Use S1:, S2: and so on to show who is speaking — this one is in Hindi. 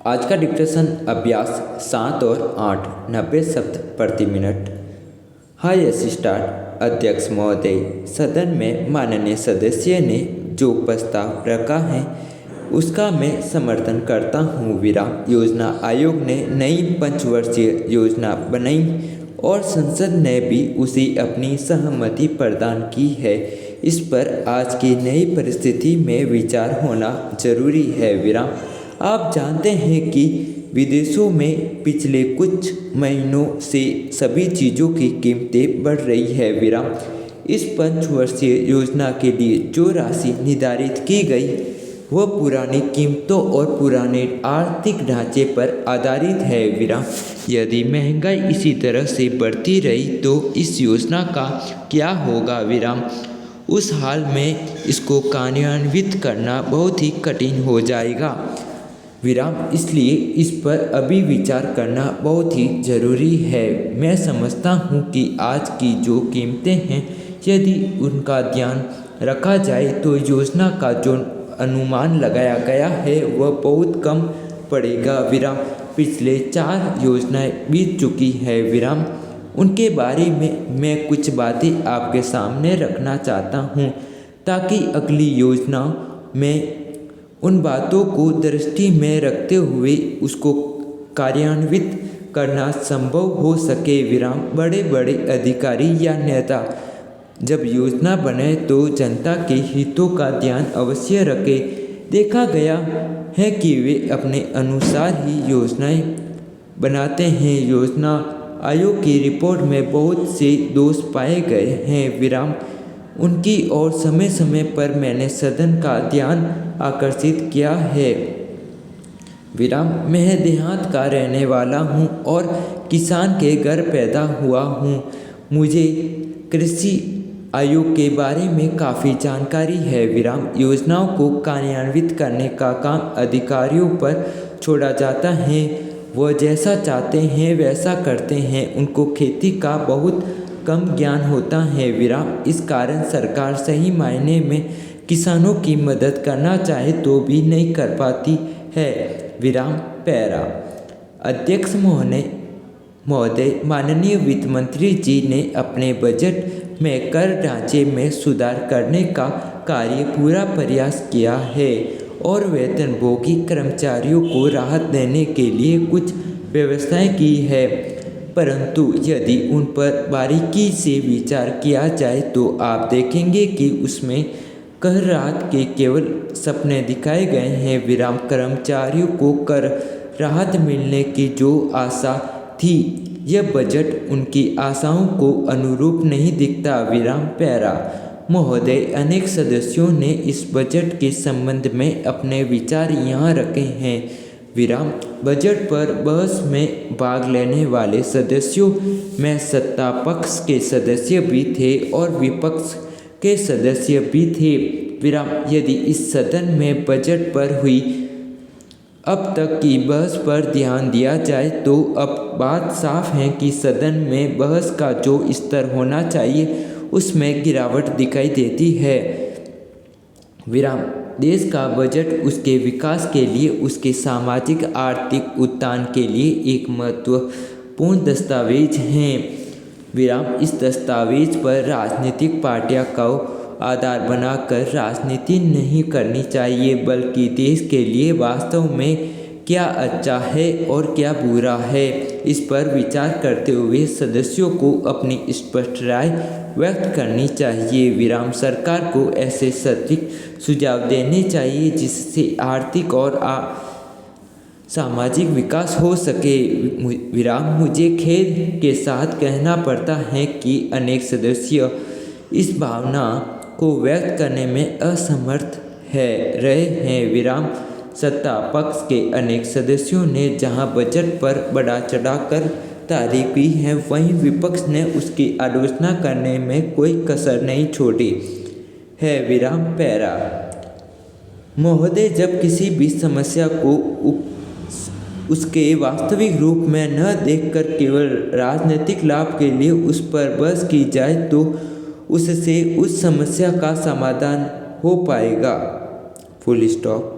S1: आज का डिक्टेशन अभ्यास 7 और 8 90 शब्द प्रति मिनट। हाय असिस्टेंट अध्यक्ष महोदय, सदन में माननीय सदस्य ने जो प्रस्ताव रखा है उसका मैं समर्थन करता हूँ। विराम योजना आयोग ने नई पंचवर्षीय योजना बनाई और संसद ने भी उसी अपनी सहमति प्रदान की है। इस पर आज की नई परिस्थिति में विचार होना जरूरी है। विराम आप जानते हैं कि विदेशों में पिछले कुछ महीनों से सभी चीज़ों की कीमतें बढ़ रही है। विराम इस पंचवर्षीय योजना के लिए जो राशि निर्धारित की गई वह पुरानी कीमतों और पुराने आर्थिक ढांचे पर आधारित है। विराम यदि महंगाई इसी तरह से बढ़ती रही तो इस योजना का क्या होगा। विराम उस हाल में इसको कार्यान्वित करना बहुत ही कठिन हो जाएगा। विराम इसलिए इस पर अभी विचार करना बहुत ही ज़रूरी है। मैं समझता हूँ कि आज की जो कीमतें हैं यदि उनका ध्यान रखा जाए तो योजना का जो अनुमान लगाया गया है वह बहुत कम पड़ेगा। विराम पिछले 4 योजनाएं बीत चुकी है। विराम उनके बारे में मैं कुछ बातें आपके सामने रखना चाहता हूँ ताकि अगली योजना में उन बातों को दृष्टि में रखते हुए उसको कार्यान्वित करना संभव हो सके। विराम बड़े बड़े अधिकारी या नेता जब योजना बनाए तो जनता के हितों का ध्यान अवश्य रखे। देखा गया है कि वे अपने अनुसार ही योजनाएं बनाते हैं। योजना आयोग की रिपोर्ट में बहुत से दोष पाए गए हैं। विराम उनकी और समय समय पर मैंने सदन का ध्यान आकर्षित किया है। विराम मैं देहात का रहने वाला हूँ और किसान के घर पैदा हुआ हूँ। मुझे कृषि आयोग के बारे में काफ़ी जानकारी है। विराम योजनाओं को कार्यान्वित करने का काम अधिकारियों पर छोड़ा जाता है। वह जैसा चाहते हैं वैसा करते हैं। उनको खेती का बहुत कम ज्ञान होता है। विराम इस कारण सरकार सही मायने में किसानों की मदद करना चाहे तो भी नहीं कर पाती है। विराम पैरा अध्यक्ष महोदय, माननीय वित्त मंत्री जी ने अपने बजट में कर ढांचे में सुधार करने का कार्य पूरा प्रयास किया है और वेतनभोगी कर्मचारियों को राहत देने के लिए कुछ व्यवस्थाएं की है। परंतु यदि उन पर बारीकी से विचार किया जाए तो आप देखेंगे कि उसमें कर राहत के केवल सपने दिखाए गए हैं। विराम कर्मचारियों को कर राहत मिलने की जो आशा थी यह बजट उनकी आशाओं को अनुरूप नहीं दिखता। विराम पैरा महोदय, अनेक सदस्यों ने इस बजट के संबंध में अपने विचार यहाँ रखे हैं। विराम बजट पर बहस में भाग लेने वाले सदस्यों में सत्ता पक्ष के सदस्य भी थे और विपक्ष के सदस्य भी थे। विराम यदि इस सदन में बजट पर हुई अब तक की बहस पर ध्यान दिया जाए तो अब बात साफ है कि सदन में बहस का जो स्तर होना चाहिए उसमें गिरावट दिखाई देती है। विराम देश का बजट उसके विकास के लिए, उसके सामाजिक आर्थिक उत्थान के लिए एक महत्वपूर्ण दस्तावेज है। विराम इस दस्तावेज पर राजनीतिक पार्टियों को आधार बनाकर राजनीति नहीं करनी चाहिए बल्कि देश के लिए वास्तव में क्या अच्छा है और क्या बुरा है इस पर विचार करते हुए सदस्यों को अपनी स्पष्ट राय व्यक्त करनी चाहिए। विराम सरकार को ऐसे सटीक सुझाव देने चाहिए जिससे आर्थिक और सामाजिक विकास हो सके। विराम मुझे खेद के साथ कहना पड़ता है कि अनेक सदस्य इस भावना को व्यक्त करने में असमर्थ रहे हैं। विराम सत्ता पक्ष के अनेक सदस्यों ने जहां बजट पर बढ़ा चढ़ाकर तारीफ की है वहीं विपक्ष ने उसकी आलोचना करने में कोई कसर नहीं छोड़ी है। विराम पैरा महोदय, जब किसी भी समस्या को उसके वास्तविक रूप में न देखकर केवल राजनीतिक लाभ के लिए उस पर बहस की जाए तो उससे उस समस्या का समाधान हो पाएगा। Full stop.